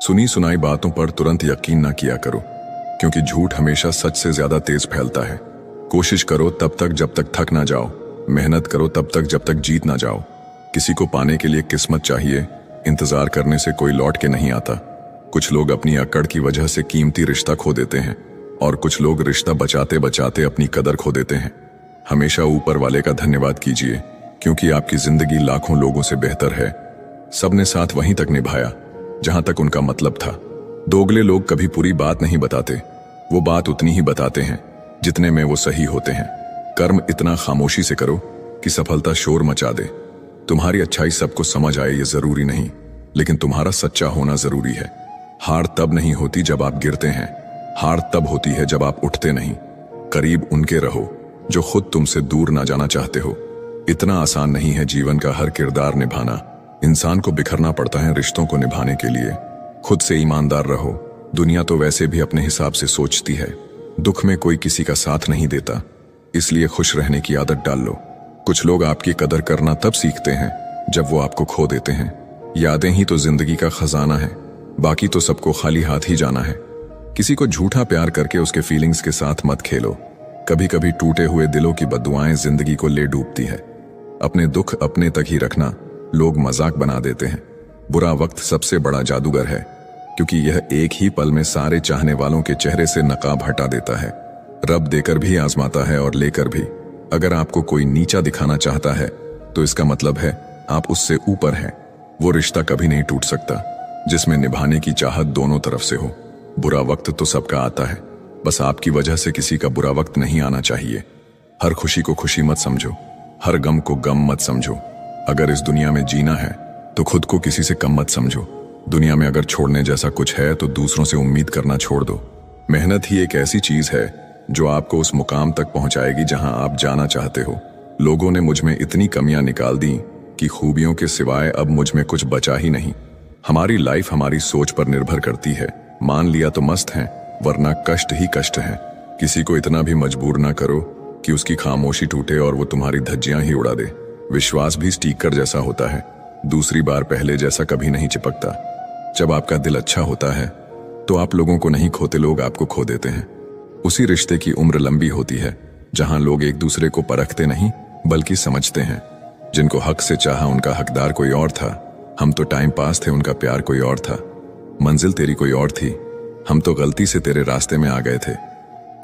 सुनी सुनाई बातों पर तुरंत यकीन ना किया करो, क्योंकि झूठ हमेशा सच से ज्यादा तेज फैलता है। कोशिश करो तब तक जब तक थक ना जाओ, मेहनत करो तब तक जब तक जीत ना जाओ। किसी को पाने के लिए किस्मत चाहिए, इंतजार करने से कोई लौट के नहीं आता। कुछ लोग अपनी अकड़ की वजह से कीमती रिश्ता खो देते हैं, और कुछ लोग रिश्ता बचाते बचाते अपनी कदर खो देते हैं। हमेशा ऊपर वाले का धन्यवाद कीजिए, क्योंकि आपकी जिंदगी लाखों लोगों से बेहतर है। सबने साथ वहीं तक निभाया जहां तक उनका मतलब था। दोगले लोग कभी पूरी बात नहीं बताते, वो बात उतनी ही बताते हैं जितने में वो सही होते हैं। कर्म इतना खामोशी से करो कि सफलता शोर मचा दे। तुम्हारी अच्छाई सबको समझ आए ये जरूरी नहीं, लेकिन तुम्हारा सच्चा होना जरूरी है। हार तब नहीं होती जब आप गिरते हैं, हार तब होती है जब आप उठते नहीं। करीब उनके रहो जो खुद तुमसे दूर ना जाना चाहते हो। इतना आसान नहीं है जीवन का हर किरदार निभाना। इंसान को बिखरना पड़ता है रिश्तों को निभाने के लिए। खुद से ईमानदार रहो। दुनिया तो वैसे भी अपने हिसाब से सोचती है। दुख में कोई किसी का साथ नहीं देता, इसलिए खुश रहने की आदत डाल लो। कुछ लोग आपकी कदर करना तब सीखते हैं जब वो आपको खो देते हैं। यादें ही तो जिंदगी का खजाना है, बाकी तो सबको खाली हाथ ही जाना है। किसी को झूठा प्यार करके उसके फीलिंग्स के साथ मत खेलो। कभी कभी टूटे हुए दिलों की बद्दुआएं जिंदगी को ले डूबती है। अपने दुख अपने तक ही रखना, लोग मजाक बना देते हैं। बुरा वक्त सबसे बड़ा जादूगर है, क्योंकि यह एक ही पल में सारे चाहने वालों के चेहरे से नकाब हटा देता है। रब देकर भी आजमाता है और लेकर भी। अगर आपको कोई नीचा दिखाना चाहता है तो इसका मतलब है आप उससे ऊपर हैं। वो रिश्ता कभी नहीं टूट सकता जिसमें निभाने की चाहत दोनों तरफ से हो। बुरा वक्त तो सबका आता है, बस आपकी वजह से किसी का बुरा वक्त नहीं आना चाहिए। हर खुशी को खुशी मत समझो, हर गम को गम मत समझो। अगर इस दुनिया में जीना है तो खुद को किसी से कम मत समझो। दुनिया में अगर छोड़ने जैसा कुछ है तो दूसरों से उम्मीद करना छोड़ दो। मेहनत ही एक ऐसी चीज है जो आपको उस मुकाम तक पहुंचाएगी जहां आप जाना चाहते हो। लोगों ने मुझ में इतनी कमियां निकाल दी कि खूबियों के सिवाय अब मुझ में कुछ बचा ही नहीं। हमारी लाइफ हमारी सोच पर निर्भर करती है। मान लिया तो मस्त हैं, वरना कष्ट ही कष्ट है। किसी को इतना भी मजबूर ना करो कि उसकी खामोशी टूटे और वो तुम्हारी धज्जियां ही उड़ा दे। विश्वास भी स्टीकर जैसा होता है, दूसरी बार पहले जैसा कभी नहीं चिपकता। जब आपका दिल अच्छा होता है तो आप लोगों को नहीं खोते, लोग आपको खो देते हैं। उसी रिश्ते की उम्र लंबी होती है जहां लोग एक दूसरे को परखते नहीं बल्कि समझते हैं। जिनको हक से चाहा उनका हकदार कोई और था, हम तो टाइम पास थे, उनका प्यार कोई और था। मंजिल तेरी कोई और थी, हम तो गलती से तेरे रास्ते में आ गए थे।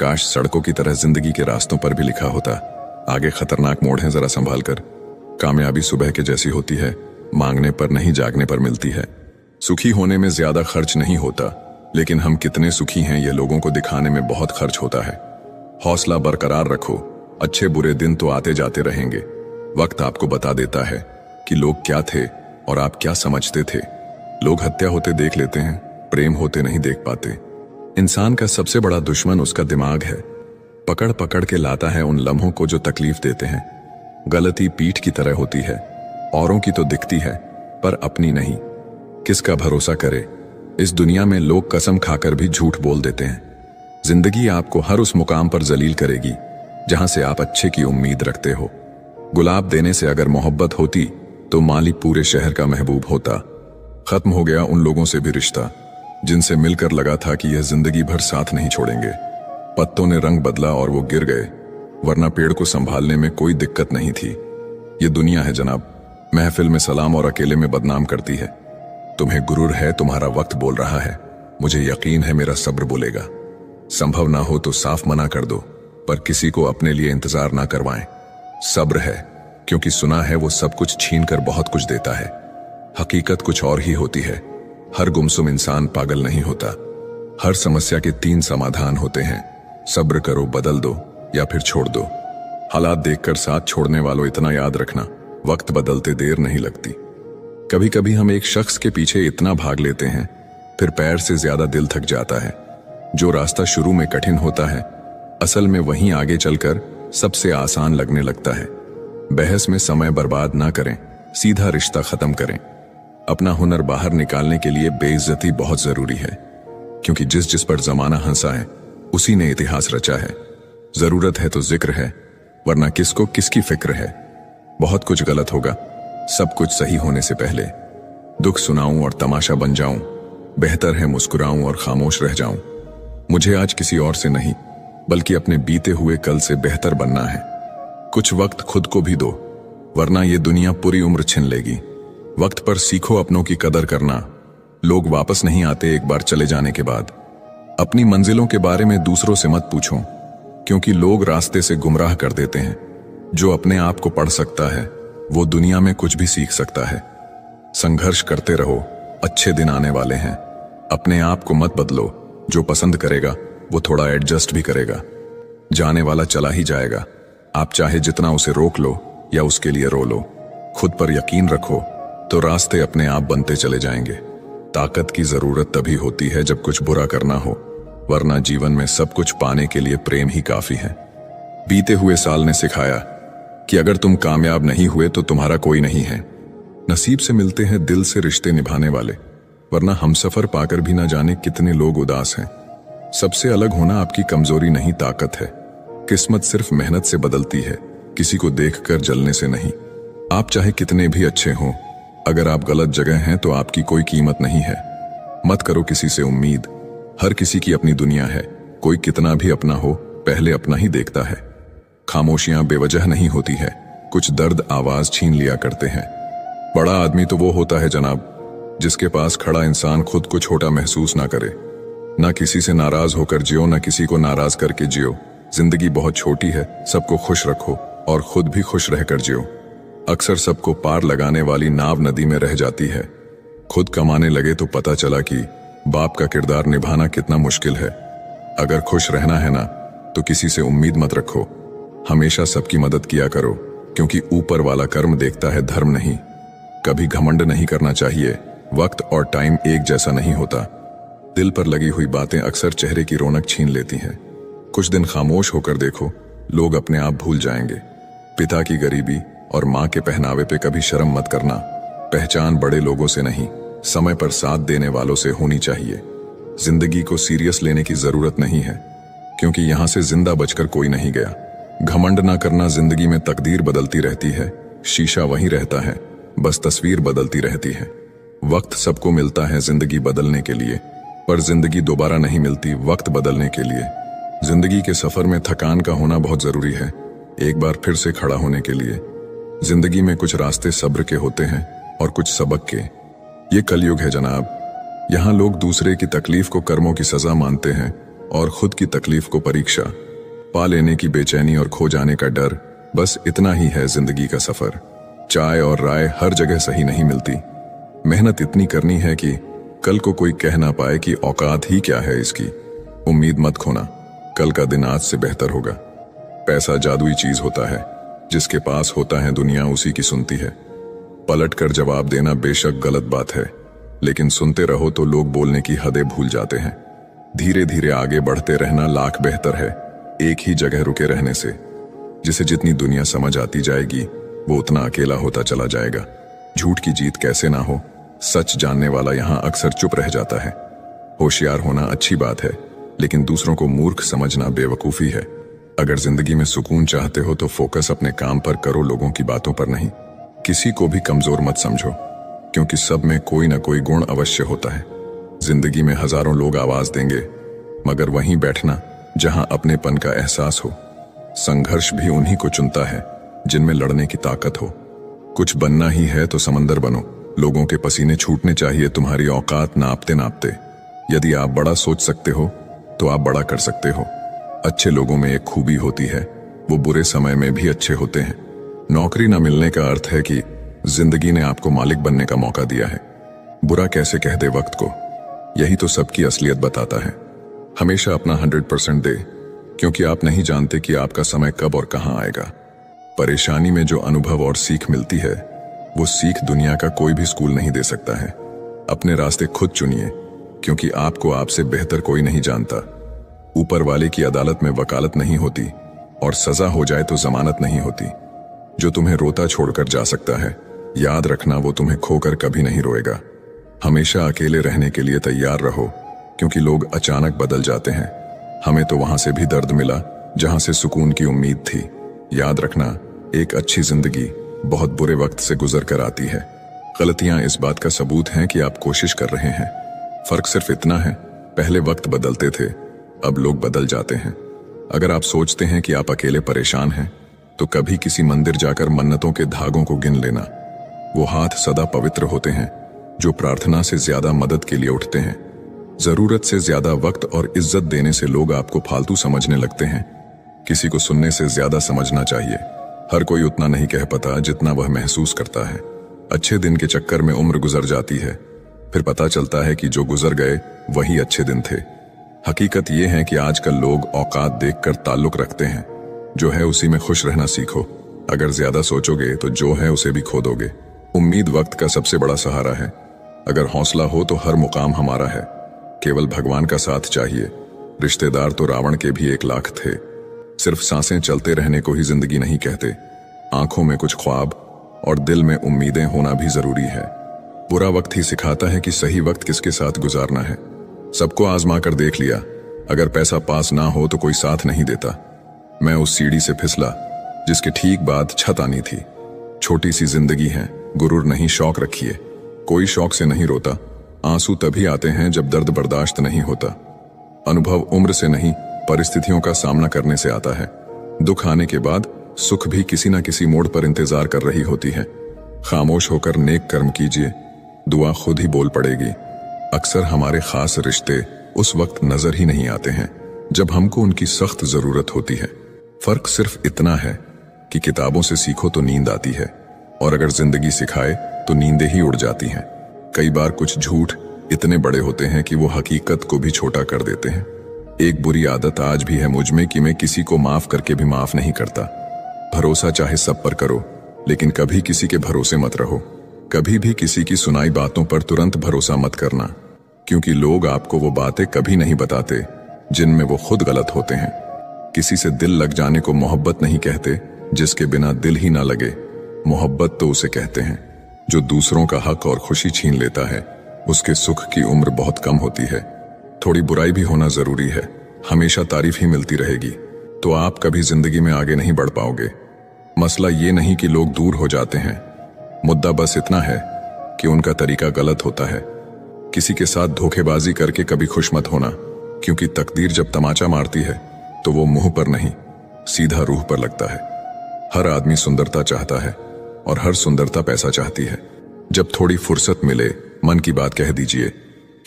काश सड़कों की तरह जिंदगी के रास्तों पर भी लिखा होता, आगे खतरनाक मोड़ है, जरा संभाल कर। कामयाबी सुबह के जैसी होती है, मांगने पर नहीं जागने पर मिलती है। सुखी होने में ज्यादा खर्च नहीं होता, लेकिन हम कितने सुखी हैं ये लोगों को दिखाने में बहुत खर्च होता है। हौसला बरकरार रखो, अच्छे बुरे दिन तो आते जाते रहेंगे। वक्त आपको बता देता है कि लोग क्या थे और आप क्या समझते थे। लोग हत्या होते देख लेते हैं, प्रेम होते नहीं देख पाते। इंसान का सबसे बड़ा दुश्मन उसका दिमाग है। पकड़ पकड़ के लाता है उन लम्हों को जो तकलीफ देते हैं। गलती पीठ की तरह होती है, औरों की तो दिखती है पर अपनी नहीं। किसका भरोसा करे? इस दुनिया में लोग कसम खाकर भी झूठ बोल देते हैं। जिंदगी आपको हर उस मुकाम पर जलील करेगी जहां से आप अच्छे की उम्मीद रखते हो। गुलाब देने से अगर मोहब्बत होती तो माली पूरे शहर का महबूब होता। खत्म हो गया उन लोगों से भी रिश्ता जिनसे मिलकर लगा था कि यह जिंदगी भर साथ नहीं छोड़ेंगे। पत्तों ने रंग बदला और वो गिर गए, वरना पेड़ को संभालने में कोई दिक्कत नहीं थी। ये दुनिया है जनाब, महफिल में सलाम और अकेले में बदनाम करती है। तुम्हें गुरूर है, तुम्हारा वक्त बोल रहा है, मुझे यकीन है मेरा सब्र बोलेगा। संभव ना हो तो साफ मना कर दो, पर किसी को अपने लिए इंतजार ना करवाएं। सब्र है, क्योंकि सुना है वो सब कुछ छीन कर बहुत कुछ देता है। हकीकत कुछ और ही होती है। हर गुमसुम इंसान पागल नहीं होता। हर समस्या के 3 समाधान होते हैं, सब्र करो, बदल दो या फिर छोड़ दो। हालात देखकर साथ छोड़ने वालों, इतना याद रखना, वक्त बदलते देर नहीं लगती। कभी कभी हम एक शख्स के पीछे इतना भाग लेते हैं, फिर पैर से ज्यादा दिल थक जाता है। जो रास्ता शुरू में कठिन होता है, असल में वहीं आगे चलकर सबसे आसान लगने लगता है। बहस में समय बर्बाद ना करें, सीधा रिश्ता खत्म करें। अपना हुनर बाहर निकालने के लिए बेइज्जती बहुत जरूरी है, क्योंकि जिस जिस पर जमाना हंसा है उसी ने इतिहास रचा है। जरूरत है तो जिक्र है, वरना किसको किसकी फिक्र है। बहुत कुछ गलत होगा सब कुछ सही होने से पहले। दुख सुनाऊं और तमाशा बन जाऊं, बेहतर है मुस्कुराऊं और खामोश रह जाऊं। मुझे आज किसी और से नहीं, बल्कि अपने बीते हुए कल से बेहतर बनना है। कुछ वक्त खुद को भी दो, वरना ये दुनिया पूरी उम्र छीन लेगी। वक्त पर सीखो अपनों की कदर करना। लोग वापस नहीं आते एक बार चले जाने के बाद। अपनी मंजिलों के बारे में दूसरों से मत पूछो, क्योंकि लोग रास्ते से गुमराह कर देते हैं। जो अपने आप को पढ़ सकता है वो दुनिया में कुछ भी सीख सकता है। संघर्ष करते रहो, अच्छे दिन आने वाले हैं। अपने आप को मत बदलो, जो पसंद करेगा वो थोड़ा एडजस्ट भी करेगा। जाने वाला चला ही जाएगा, आप चाहे जितना उसे रोक लो या उसके लिए रो लो। खुद पर यकीन रखो तो रास्ते अपने आप बनते चले जाएंगे। ताकत की जरूरत तभी होती है जब कुछ बुरा करना हो, वरना जीवन में सब कुछ पाने के लिए प्रेम ही काफी है। बीते हुए साल ने सिखाया कि अगर तुम कामयाब नहीं हुए तो तुम्हारा कोई नहीं है। नसीब से मिलते हैं दिल से रिश्ते निभाने वाले, वरना हमसफर पाकर भी ना जाने कितने लोग उदास हैं। सबसे अलग होना आपकी कमजोरी नहीं, ताकत है। किस्मत सिर्फ मेहनत से बदलती है, किसी को देखकर जलने से नहीं। आप चाहे कितने भी अच्छे हों, अगर आप गलत जगह हैं तो आपकी कोई कीमत नहीं है। मत करो किसी से उम्मीद, हर किसी की अपनी दुनिया है। कोई कितना भी अपना हो, पहले अपना ही देखता है। खामोशियां बेवजह नहीं होती है, कुछ दर्द आवाज छीन लिया करते हैं। बड़ा आदमी तो वो होता है जनाब, जिसके पास खड़ा इंसान खुद को छोटा महसूस ना करे। ना किसी से नाराज होकर जियो, ना किसी को नाराज करके जियो। जिंदगी बहुत छोटी है, सबको खुश रखो और खुद भी खुश रहकर जियो। अक्सर सबको पार लगाने वाली नाव नदी में रह जाती है। खुद कमाने लगे तो पता चला कि बाप का किरदार निभाना कितना मुश्किल है। अगर खुश रहना है ना तो किसी से उम्मीद मत रखो। हमेशा सबकी मदद किया करो, क्योंकि ऊपर वाला कर्म देखता है, धर्म नहीं। कभी घमंड नहीं करना चाहिए, वक्त और टाइम एक जैसा नहीं होता। दिल पर लगी हुई बातें अक्सर चेहरे की रौनक छीन लेती हैं। कुछ दिन खामोश होकर देखो, लोग अपने आप भूल जाएंगे। पिता की गरीबी और माँ के पहनावे पे कभी शर्म मत करना। पहचान बड़े लोगों से नहीं, समय पर साथ देने वालों से होनी चाहिए। जिंदगी को सीरियस लेने की जरूरत नहीं है, क्योंकि यहां से जिंदा बचकर कोई नहीं गया। घमंड ना करना, जिंदगी में तकदीर बदलती रहती है, शीशा वहीं रहता है, बस तस्वीर बदलती रहती है। वक्त सबको मिलता है जिंदगी बदलने के लिए, पर जिंदगी दोबारा नहीं मिलती वक्त बदलने के लिए। जिंदगी के सफर में थकान का होना बहुत जरूरी है, एक बार फिर से खड़ा होने के लिए। जिंदगी में कुछ रास्ते सब्र के होते हैं और कुछ सबक के। ये कलयुग है जनाब, यहाँ लोग दूसरे की तकलीफ को कर्मों की सजा मानते हैं और खुद की तकलीफ को परीक्षा। पा लेने की बेचैनी और खो जाने का डर, बस इतना ही है जिंदगी का सफर। चाय और राय हर जगह सही नहीं मिलती। मेहनत इतनी करनी है कि कल को कोई कह ना पाए कि औकात ही क्या है इसकी। उम्मीद मत खोना, कल का दिन आज से बेहतर होगा। पैसा जादुई चीज होता है, जिसके पास होता है दुनिया उसी की सुनती है। पलट कर जवाब देना बेशक गलत बात है, लेकिन सुनते रहो तो लोग बोलने की हदें भूल जाते हैं। धीरे धीरे आगे बढ़ते रहना लाख बेहतर है एक ही जगह रुके रहने से। जिसे जितनी दुनिया समझ आती जाएगी वो उतना अकेला होता चला जाएगा। झूठ की जीत कैसे ना हो, सच जानने वाला यहाँ अक्सर चुप रह जाता है। होशियार होना अच्छी बात है, लेकिन दूसरों को मूर्ख समझना बेवकूफी है। अगर जिंदगी में सुकून चाहते हो तो फोकस अपने काम पर करो, लोगों की बातों पर नहीं। किसी को भी कमजोर मत समझो, क्योंकि सब में कोई ना कोई गुण अवश्य होता है। जिंदगी में हजारों लोग आवाज देंगे, मगर वहीं बैठना जहां अपनेपन का एहसास हो। संघर्ष भी उन्हीं को चुनता है जिनमें लड़ने की ताकत हो। कुछ बनना ही है तो समंदर बनो। लोगों के पसीने छूटने चाहिए तुम्हारी औकात नापते नापते। यदि आप बड़ा सोच सकते हो तो आप बड़ा कर सकते हो। अच्छे लोगों में एक खूबी होती है, वो बुरे समय में भी अच्छे होते हैं। नौकरी न मिलने का अर्थ है कि जिंदगी ने आपको मालिक बनने का मौका दिया है। बुरा कैसे कह दे वक्त को, यही तो सबकी असलियत बताता है। हमेशा अपना 100% दे, क्योंकि आप नहीं जानते कि आपका समय कब और कहां आएगा। परेशानी में जो अनुभव और सीख मिलती है, वो सीख दुनिया का कोई भी स्कूल नहीं दे सकता है। अपने रास्ते खुद चुनिए, क्योंकि आपको आपसे बेहतर कोई नहीं जानता। ऊपर वाले की अदालत में वकालत नहीं होती, और सजा हो जाए तो जमानत नहीं होती। जो तुम्हें रोता छोड़कर जा सकता है, याद रखना वो तुम्हें खोकर कभी नहीं रोएगा। हमेशा अकेले रहने के लिए तैयार रहो, क्योंकि लोग अचानक बदल जाते हैं। हमें तो वहां से भी दर्द मिला जहां से सुकून की उम्मीद थी। याद रखना, एक अच्छी जिंदगी बहुत बुरे वक्त से गुजर कर आती है। गलतियां इस बात का सबूत हैं कि आप कोशिश कर रहे हैं। फर्क सिर्फ इतना है, पहले वक्त बदलते थे, अब लोग बदल जाते हैं। अगर आप सोचते हैं कि आप अकेले परेशान हैं, तो कभी किसी मंदिर जाकर मन्नतों के धागों को गिन लेना। वो हाथ सदा पवित्र होते हैं जो प्रार्थना से ज्यादा मदद के लिए उठते हैं। जरूरत से ज्यादा वक्त और इज्जत देने से लोग आपको फालतू समझने लगते हैं। किसी को सुनने से ज्यादा समझना चाहिए। हर कोई उतना नहीं कह पाता जितना वह महसूस करता है। अच्छे दिन के चक्कर में उम्र गुजर जाती है, फिर पता चलता है कि जो गुजर गए वही अच्छे दिन थे। हकीकत यह है कि आजकल लोग औकात देखकर ताल्लुक रखते हैं। जो है उसी में खुश रहना सीखो। अगर ज्यादा सोचोगे तो जो है उसे भी खो दोगे। उम्मीद वक्त का सबसे बड़ा सहारा है। अगर हौसला हो तो हर मुकाम हमारा है। केवल भगवान का साथ चाहिए। रिश्तेदार तो रावण के भी 1,00,000 थे। सिर्फ सांसें चलते रहने को ही जिंदगी नहीं कहते। आंखों में कुछ ख्वाब और दिल में उम्मीदें होना भी जरूरी है। बुरा वक्त ही सिखाता है कि सही वक्त किसके साथ गुजारना है। सबको आजमा कर देख लिया, अगर पैसा पास ना हो तो कोई साथ नहीं देता। मैं उस सीढ़ी से फिसला जिसके ठीक बाद छत आनी थी। छोटी सी जिंदगी है, गुरूर नहीं, शौक रखिए। कोई शौक से नहीं रोता। आंसू तभी आते हैं जब दर्द बर्दाश्त नहीं होता। अनुभव उम्र से नहीं, परिस्थितियों का सामना करने से आता है। दुख आने के बाद सुख भी किसी न किसी मोड़ पर इंतजार कर रही होती है। खामोश होकर नेक कर्म कीजिए, दुआ खुद ही बोल पड़ेगी। अक्सर हमारे खास रिश्ते उस वक्त नजर ही नहीं आते हैं जब हमको उनकी सख्त जरूरत होती है। फर्क सिर्फ इतना है कि किताबों से सीखो तो नींद आती है, और अगर जिंदगी सिखाए तो नींदें ही उड़ जाती हैं। कई बार कुछ झूठ इतने बड़े होते हैं कि वो हकीकत को भी छोटा कर देते हैं। एक बुरी आदत आज भी है मुझ में कि मैं किसी को माफ करके भी माफ नहीं करता। भरोसा चाहे सब पर करो, लेकिन कभी किसी के भरोसे मत रहो। कभी भी किसी की सुनाई बातों पर तुरंत भरोसा मत करना, क्योंकि लोग आपको वो बातें कभी नहीं बताते जिनमें वो खुद गलत होते हैं। किसी से दिल लग जाने को मोहब्बत नहीं कहते, जिसके बिना दिल ही ना लगे। मोहब्बत तो उसे कहते हैं जो दूसरों का हक और खुशी छीन लेता है। उसके सुख की उम्र बहुत कम होती है। थोड़ी बुराई भी होना जरूरी है। हमेशा तारीफ ही मिलती रहेगी तो आप कभी जिंदगी में आगे नहीं बढ़ पाओगे। मसला ये नहीं कि लोग दूर हो जाते हैं, मुद्दा बस इतना है कि उनका तरीका गलत होता है। किसी के साथ धोखेबाजी करके कभी खुश मत होना, क्योंकि तकदीर जब तमाचा मारती है तो वो मुंह पर नहीं, सीधा रूह पर लगता है। हर आदमी सुंदरता चाहता है और हर सुंदरता पैसा चाहती है। जब थोड़ी फुर्सत मिले मन की बात कह दीजिए,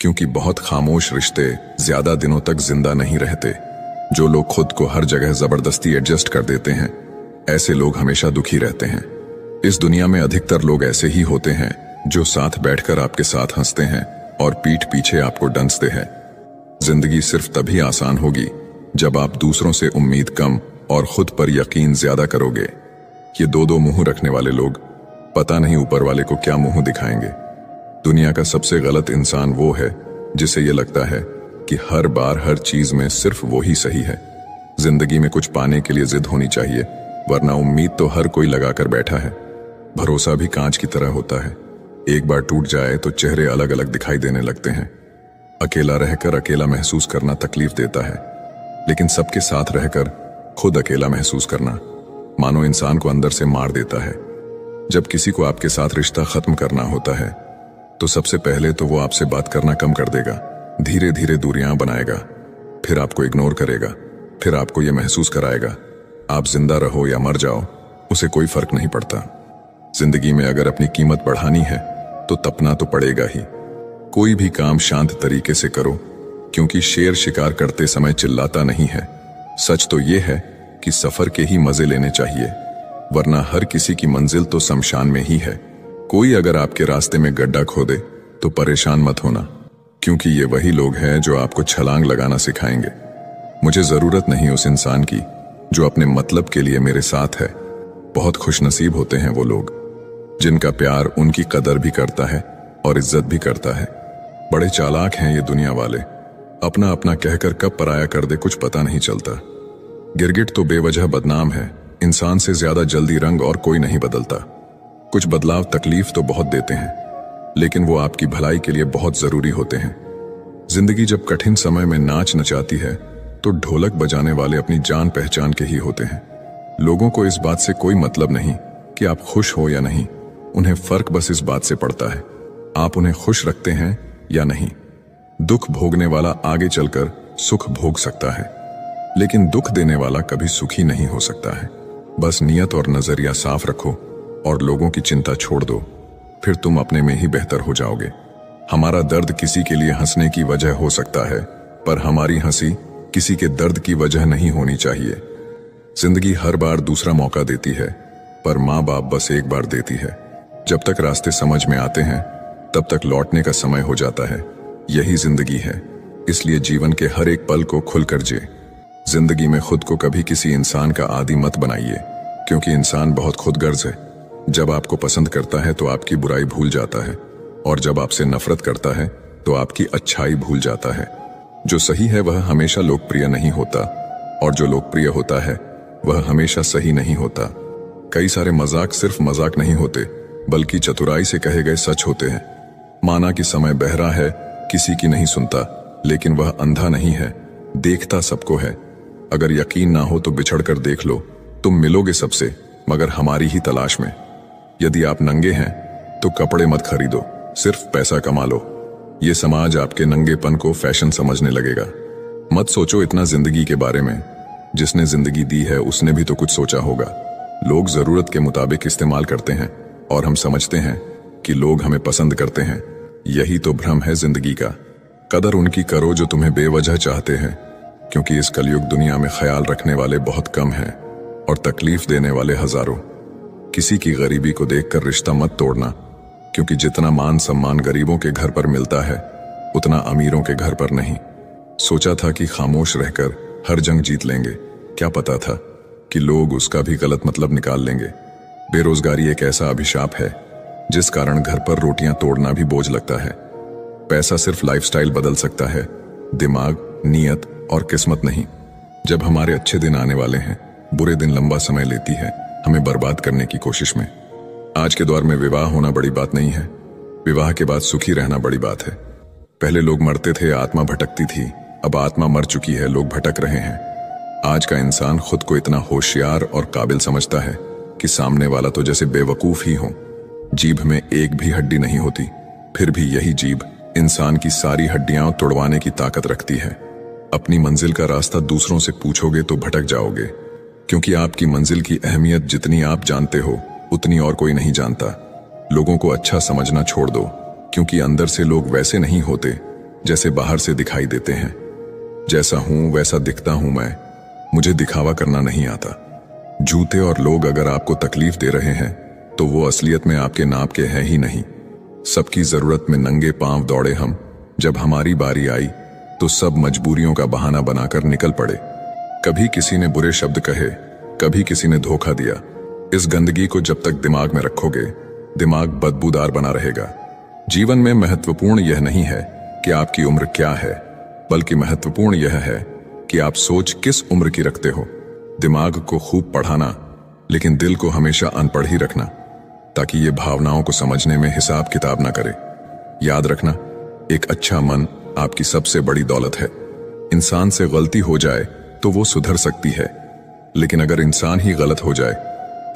क्योंकि बहुत खामोश रिश्ते ज्यादा दिनों तक जिंदा नहीं रहते। जो लोग खुद को हर जगह जबरदस्ती एडजस्ट कर देते हैं, ऐसे लोग हमेशा दुखी रहते हैं। इस दुनिया में अधिकतर लोग ऐसे ही होते हैं जो साथ बैठकर आपके साथ हंसते हैं और पीठ पीछे आपको डंसते हैं। जिंदगी सिर्फ तभी आसान होगी जब आप दूसरों से उम्मीद कम और खुद पर यकीन ज्यादा करोगे। ये दो मुंह रखने वाले लोग पता नहीं ऊपर वाले को क्या मुंह दिखाएंगे। दुनिया का सबसे गलत इंसान वो है जिसे ये लगता है कि हर बार हर चीज में सिर्फ वो ही सही है। जिंदगी में कुछ पाने के लिए जिद होनी चाहिए, वरना उम्मीद तो हर कोई लगाकर बैठा है। भरोसा भी कांच की तरह होता है, एक बार टूट जाए तो चेहरे अलग अलग दिखाई देने लगते हैं। अकेला रहकर अकेला महसूस करना तकलीफ देता है, लेकिन सबके साथ रहकर खुद अकेला महसूस करना मानो इंसान को अंदर से मार देता है। जब किसी को आपके साथ रिश्ता खत्म करना होता है तो सबसे पहले तो वो आपसे बात करना कम कर देगा, धीरे धीरे दूरियां बनाएगा, फिर आपको इग्नोर करेगा, फिर आपको ये महसूस कराएगा आप जिंदा रहो या मर जाओ, उसे कोई फर्क नहीं पड़ता। जिंदगी में अगर अपनी कीमत बढ़ानी है तो तपना तो पड़ेगा ही। कोई भी काम शांत तरीके से करो, क्योंकि शेर शिकार करते समय चिल्लाता नहीं है। सच तो ये है कि सफर के ही मजे लेने चाहिए, वरना हर किसी की मंजिल तो शमशान में ही है। कोई अगर आपके रास्ते में गड्ढा खोदे तो परेशान मत होना, क्योंकि ये वही लोग हैं जो आपको छलांग लगाना सिखाएंगे। मुझे जरूरत नहीं उस इंसान की जो अपने मतलब के लिए मेरे साथ है। बहुत खुशनसीब होते हैं वो लोग जिनका प्यार उनकी कदर भी करता है और इज्जत भी करता है। बड़े चालाक हैं ये दुनिया वाले, अपना अपना कहकर कब पराया कर दे कुछ पता नहीं चलता। गिरगिट तो बेवजह बदनाम है, इंसान से ज्यादा जल्दी रंग और कोई नहीं बदलता। कुछ बदलाव तकलीफ तो बहुत देते हैं, लेकिन वो आपकी भलाई के लिए बहुत जरूरी होते हैं। जिंदगी जब कठिन समय में नाच नचाती है तो ढोलक बजाने वाले अपनी जान पहचान के ही होते हैं। लोगों को इस बात से कोई मतलब नहीं कि आप खुश हो या नहीं, उन्हें फर्क बस इस बात से पड़ता है आप उन्हें खुश रखते हैं या नहीं। दुख भोगने वाला आगे चलकर सुख भोग सकता है, लेकिन दुख देने वाला कभी सुखी नहीं हो सकता है। बस नियत और नजरिया साफ रखो और लोगों की चिंता छोड़ दो, फिर तुम अपने में ही बेहतर हो जाओगे। हमारा दर्द किसी के लिए हंसने की वजह हो सकता है, पर हमारी हंसी किसी के दर्द की वजह नहीं होनी चाहिए। जिंदगी हर बार दूसरा मौका देती है, पर माँ बाप बस एक बार देती है। जब तक रास्ते समझ में आते हैं तब तक लौटने का समय हो जाता है। यही जिंदगी है, इसलिए जीवन के हर एक पल को खुलकर जिए। जिंदगी में खुद को कभी किसी इंसान का आदी मत बनाइए, क्योंकि इंसान बहुत खुदगर्ज है। जब आपको पसंद करता है तो आपकी बुराई भूल जाता है, और जब आपसे नफरत करता है तो आपकी अच्छाई भूल जाता है। जो सही है वह हमेशा लोकप्रिय नहीं होता, और जो लोकप्रिय होता है वह हमेशा सही नहीं होता। कई सारे मजाक सिर्फ मजाक नहीं होते, बल्कि चतुराई से कहे गए सच होते हैं। माना कि समय बहरा है, किसी की नहीं सुनता, लेकिन वह अंधा नहीं है, देखता सबको है। अगर यकीन ना हो तो बिछड़ कर देख लो, तुम मिलोगे सबसे, मगर हमारी ही तलाश में। यदि आप नंगे हैं तो कपड़े मत खरीदो, सिर्फ पैसा कमा लो। ये समाज आपके नंगेपन को फैशन समझने लगेगा। मत सोचो इतना जिंदगी के बारे में, जिसने जिंदगी दी है उसने भी तो कुछ सोचा होगा। लोग जरूरत के मुताबिक इस्तेमाल करते हैं, और हम समझते हैं कि लोग हमें पसंद करते हैं। यही तो भ्रम है जिंदगी का। कदर उनकी करो जो तुम्हें बेवजह चाहते हैं, क्योंकि इस कलयुग दुनिया में ख्याल रखने वाले बहुत कम हैं और तकलीफ देने वाले हजारों। किसी की गरीबी को देखकर रिश्ता मत तोड़ना, क्योंकि जितना मान सम्मान गरीबों के घर पर मिलता है उतना अमीरों के घर पर नहीं। सोचा था कि खामोश रहकर हर जंग जीत लेंगे, क्या पता था कि लोग उसका भी गलत मतलब निकाल लेंगे। बेरोजगारी एक ऐसा अभिशाप है जिस कारण घर पर रोटियां तोड़ना भी बोझ लगता है। पैसा सिर्फ लाइफस्टाइल बदल सकता है, दिमाग, नीयत और किस्मत नहीं। जब हमारे अच्छे दिन आने वाले हैं, बुरे दिन लंबा समय लेती है हमें बर्बाद करने की कोशिश में। आज के दौर में विवाह होना बड़ी बात नहीं है, विवाह के बाद सुखी रहना बड़ी बात है। पहले लोग मरते थे, आत्मा भटकती थी, अब आत्मा मर चुकी है, लोग भटक रहे हैं। आज का इंसान खुद को इतना होशियार और काबिल समझता है कि सामने वाला तो जैसे बेवकूफ ही हो। जीभ में एक भी हड्डी नहीं होती, फिर भी यही जीभ इंसान की सारी हड्डियां तोड़वाने की ताकत रखती है। अपनी मंजिल का रास्ता दूसरों से पूछोगे तो भटक जाओगे, क्योंकि आपकी मंजिल की अहमियत जितनी आप जानते हो उतनी और कोई नहीं जानता। लोगों को अच्छा समझना छोड़ दो, क्योंकि अंदर से लोग वैसे नहीं होते जैसे बाहर से दिखाई देते हैं। जैसा हूं वैसा दिखता हूं मैं, मुझे दिखावा करना नहीं आता। झूठे और लोग अगर आपको तकलीफ दे रहे हैं तो वो असलियत में आपके नाप के हैं ही नहीं। सबकी जरूरत में नंगे पांव दौड़े हम, जब हमारी बारी आई तो सब मजबूरियों का बहाना बनाकर निकल पड़े। कभी किसी ने बुरे शब्द कहे, कभी किसी ने धोखा दिया। इस गंदगी को जब तक दिमाग में रखोगे, दिमाग बदबूदार बना रहेगा। जीवन में महत्वपूर्ण यह नहीं है कि आपकी उम्र क्या है, बल्कि महत्वपूर्ण यह है कि आप सोच किस उम्र की रखते हो। दिमाग को खूब पढ़ाना, लेकिन दिल को हमेशा अनपढ़ ही रखना, ताकि ये भावनाओं को समझने में हिसाब किताब ना करे। याद रखना, एक अच्छा मन आपकी सबसे बड़ी दौलत है। इंसान से गलती हो जाए तो वो सुधर सकती है, लेकिन अगर इंसान ही गलत हो जाए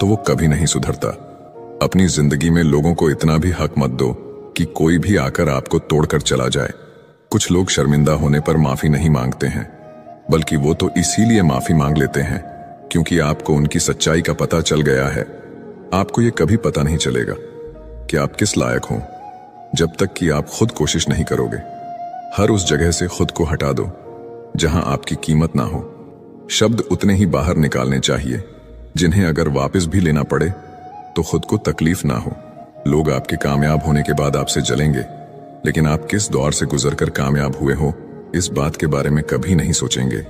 तो वो कभी नहीं सुधरता। अपनी जिंदगी में लोगों को इतना भी हक मत दो कि कोई भी आकर आपको तोड़कर चला जाए। कुछ लोग शर्मिंदा होने पर माफी नहीं मांगते हैं, बल्कि वो तो इसीलिए माफी मांग लेते हैं क्योंकि आपको उनकी सच्चाई का पता चल गया है। आपको ये कभी पता नहीं चलेगा कि आप किस लायक हो, जब तक कि आप खुद कोशिश नहीं करोगे। हर उस जगह से खुद को हटा दो जहां आपकी कीमत ना हो। शब्द उतने ही बाहर निकालने चाहिए जिन्हें अगर वापस भी लेना पड़े तो खुद को तकलीफ ना हो। लोग आपके कामयाब होने के बाद आपसे जलेंगे, लेकिन आप किस दौर से गुजरकर कामयाब हुए हो इस बात के बारे में कभी नहीं सोचेंगे।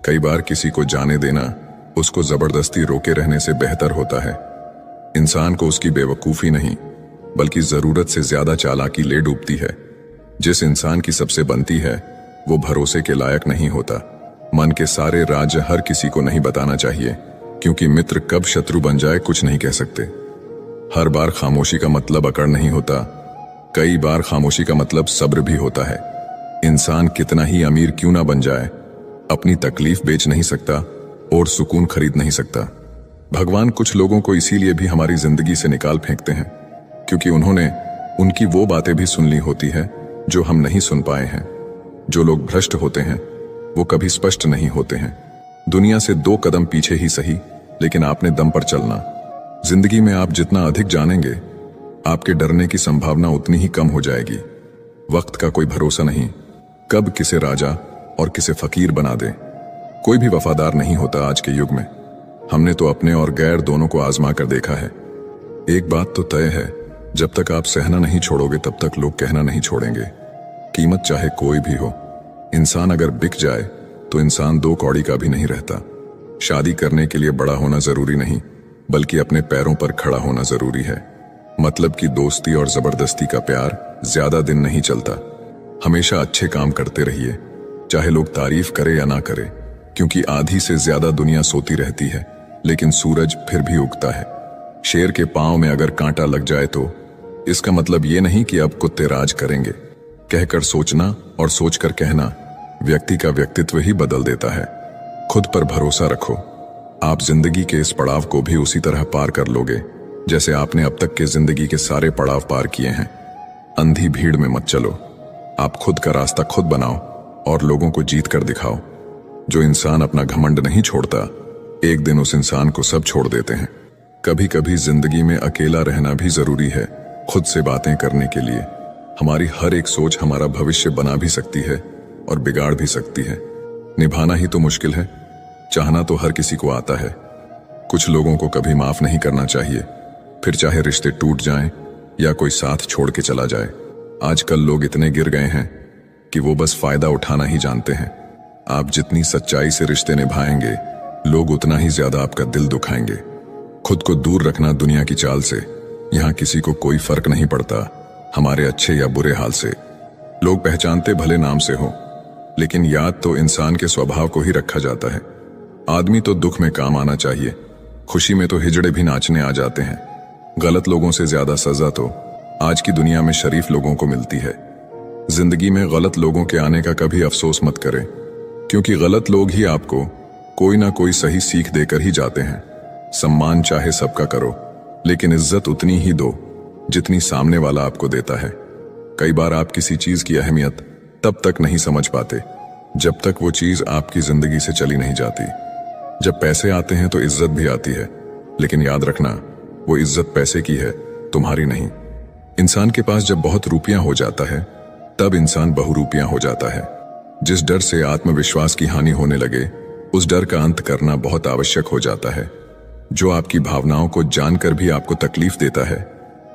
कई बार किसी को जाने देना उसको जबरदस्ती रोके रहने से बेहतर होता है। इंसान को उसकी बेवकूफी नहीं, बल्कि जरूरत से ज्यादा चालाकी ले डूबती है। जिस इंसान की सबसे बनती है वो भरोसे के लायक नहीं होता। मन के सारे राज हर किसी को नहीं बताना चाहिए, क्योंकि मित्र कब शत्रु बन जाए कुछ नहीं कह सकते। हर बार खामोशी का मतलब अकड़ नहीं होता, कई बार खामोशी का मतलब सब्र भी होता है। इंसान कितना ही अमीर क्यों ना बन जाए, अपनी तकलीफ बेच नहीं सकता और सुकून खरीद नहीं सकता। भगवान कुछ लोगों को इसीलिए भी हमारी जिंदगी से निकाल फेंकते हैं, क्योंकि उन्होंने उनकी वो बातें भी सुन ली होती है जो हम नहीं सुन पाए हैं। जो लोग भ्रष्ट होते हैं वो कभी स्पष्ट नहीं होते हैं। दुनिया से 2 कदम पीछे ही सही, लेकिन आपने दम पर चलना। जिंदगी में आप जितना अधिक जानेंगे, आपके डरने की संभावना उतनी ही कम हो जाएगी। वक्त का कोई भरोसा नहीं, कब किसे राजा और किसे फकीर बना दे। कोई भी वफादार नहीं होता आज के युग में। हमने तो अपने और गैर दोनों को आजमा कर देखा है। एक बात तो तय है, जब तक आप सहना नहीं छोड़ोगे तब तक लोग कहना नहीं छोड़ेंगे। कीमत चाहे कोई भी हो, इंसान अगर बिक जाए तो इंसान 2 कौड़ी का भी नहीं रहता। शादी करने के लिए बड़ा होना जरूरी नहीं, बल्कि अपने पैरों पर खड़ा होना जरूरी है। मतलब कि दोस्ती और जबरदस्ती का प्यार ज्यादा दिन नहीं चलता। हमेशा अच्छे काम करते रहिए, चाहे लोग तारीफ करे या ना करे, क्योंकि आधी से ज्यादा दुनिया सोती रहती है, लेकिन सूरज फिर भी उगता है। शेर के पांव में अगर कांटा लग जाए तो इसका मतलब ये नहीं कि अब कुत्ते राज करेंगे। कहकर सोचना और सोचकर कहना व्यक्ति का व्यक्तित्व ही बदल देता है। खुद पर भरोसा रखो, आप जिंदगी के इस पड़ाव को भी उसी तरह पार कर लोगे जैसे आपने अब तक के जिंदगी के सारे पड़ाव पार किए हैं। अंधी भीड़ में मत चलो, आप खुद का रास्ता खुद बनाओ और लोगों को जीत कर दिखाओ। जो इंसान अपना घमंड नहीं छोड़ता, एक दिन उस इंसान को सब छोड़ देते हैं। कभी कभी जिंदगी में अकेला रहना भी जरूरी है, खुद से बातें करने के लिए। हमारी हर एक सोच हमारा भविष्य बना भी सकती है और बिगाड़ भी सकती है। निभाना ही तो मुश्किल है, चाहना तो हर किसी को आता है। कुछ लोगों को कभी माफ नहीं करना चाहिए, फिर चाहे रिश्ते टूट जाएं या कोई साथ छोड़ के चला जाए। आजकल लोग इतने गिर गए हैं कि वो बस फायदा उठाना ही जानते हैं। आप जितनी सच्चाई से रिश्ते निभाएंगे, लोग उतना ही ज्यादा आपका दिल दुखाएंगे। खुद को दूर रखना दुनिया की चाल से। यहाँ किसी को कोई फर्क नहीं पड़ता हमारे अच्छे या बुरे हाल से। लोग पहचानते भले नाम से हो, लेकिन याद तो इंसान के स्वभाव को ही रखा जाता है। आदमी तो दुख में काम आना चाहिए, खुशी में तो हिजड़े भी नाचने आ जाते हैं। गलत लोगों से ज्यादा सजा तो आज की दुनिया में शरीफ लोगों को मिलती है। जिंदगी में गलत लोगों के आने का कभी अफसोस मत करें, क्योंकि गलत लोग ही आपको कोई ना कोई सही सीख देकर ही जाते हैं। सम्मान चाहे सबका करो, लेकिन इज्जत उतनी ही दो जितनी सामने वाला आपको देता है। कई बार आप किसी चीज की अहमियत तब तक नहीं समझ पाते जब तक वो चीज आपकी जिंदगी से चली नहीं जाती। जब पैसे आते हैं तो इज्जत भी आती है, लेकिन याद रखना वो इज्जत पैसे की है, तुम्हारी नहीं। इंसान के पास जब बहुत रुपया हो जाता है तब इंसान बहुरूपिया हो जाता है। जिस डर से आत्मविश्वास की हानि होने लगे, उस डर का अंत करना बहुत आवश्यक हो जाता है। जो आपकी भावनाओं को जानकर भी आपको तकलीफ देता है,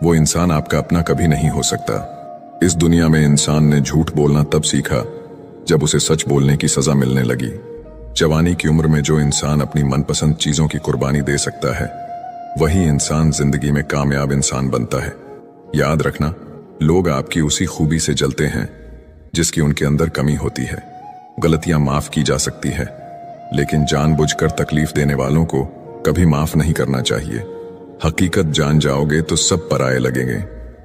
वो इंसान आपका अपना कभी नहीं हो सकता। इस दुनिया में इंसान ने झूठ बोलना तब सीखा जब उसे सच बोलने की सजा मिलने लगी। जवानी की उम्र में जो इंसान अपनी मनपसंद चीजों की कुर्बानी दे सकता है, वही इंसान जिंदगी में कामयाब इंसान बनता है। याद रखना, लोग आपकी उसी खूबी से जलते हैं जिसकी उनके अंदर कमी होती है। गलतियां माफ की जा सकती है, लेकिन जानबूझकर तकलीफ देने वालों को कभी माफ नहीं करना चाहिए। हकीकत जान जाओगे तो सब पराये लगेंगे।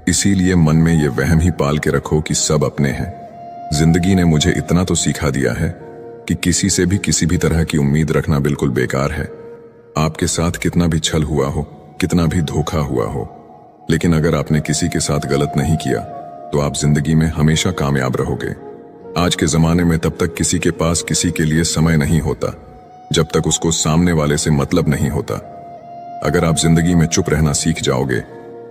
इसीलिए मन में ये वहम ही पाल के रखो कि सब अपने हैं। जिंदगी ने मुझे इतना तो सिखा दिया है कि किसी से भी किसी भी तरह की उम्मीद रखना बिल्कुल बेकार है। आपके साथ कितना भी छल हुआ हो, कितना भी धोखा हुआ हो, लेकिन अगर आपने किसी के साथ गलत नहीं किया तो आप जिंदगी में हमेशा कामयाब रहोगे। आज के जमाने में तब तक किसी के पास किसी के लिए समय नहीं होता जब तक उसको सामने वाले से मतलब नहीं होता। अगर आप जिंदगी में चुप रहना सीख जाओगे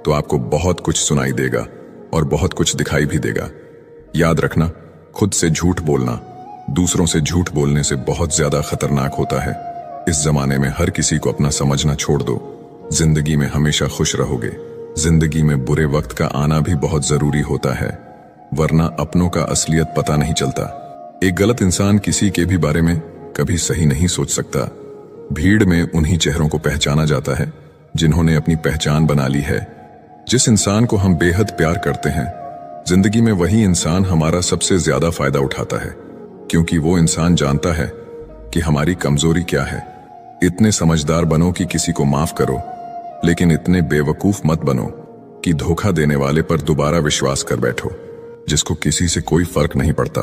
तो आपको बहुत कुछ सुनाई देगा और बहुत कुछ दिखाई भी देगा। याद रखना, खुद से झूठ बोलना दूसरों से झूठ बोलने से बहुत ज्यादा खतरनाक होता है। इस जमाने में हर किसी को अपना समझना छोड़ दो। जिंदगी में हमेशा खुश रहोगे। जिंदगी में बुरे वक्त का आना भी बहुत जरूरी होता है, वरना अपनों का असलियत पता नहीं चलता। एक गलत इंसान किसी के भी बारे में कभी सही नहीं सोच सकता। भीड़ में उन्हीं चेहरों को पहचाना जाता है जिन्होंने अपनी पहचान बना ली है। जिस इंसान को हम बेहद प्यार करते हैं, जिंदगी में वही इंसान हमारा सबसे ज्यादा फायदा उठाता है, क्योंकि वो इंसान जानता है कि हमारी कमजोरी क्या है। इतने समझदार बनो कि किसी को माफ करो, लेकिन इतने बेवकूफ मत बनो कि धोखा देने वाले पर दोबारा विश्वास कर बैठो। जिसको किसी से कोई फर्क नहीं पड़ता,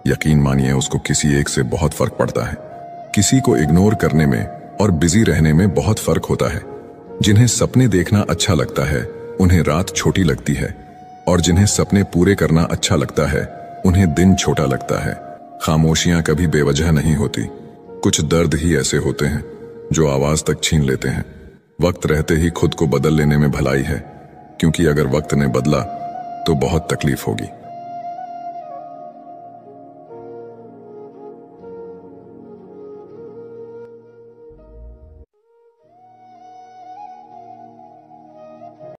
यकीन मानिए उसको किसी एक से बहुत फर्क पड़ता है। किसी को इग्नोर करने में और बिजी रहने में बहुत फर्क होता है। जिन्हें सपने देखना अच्छा लगता है, उन्हें रात छोटी लगती है, और जिन्हें सपने पूरे करना अच्छा लगता है, उन्हें दिन छोटा लगता है। खामोशियां कभी बेवजह नहीं होती। कुछ दर्द ही ऐसे होते हैं जो आवाज तक छीन लेते हैं। वक्त रहते ही खुद को बदल लेने में भलाई है, क्योंकि अगर वक्त ने बदला तो बहुत तकलीफ होगी।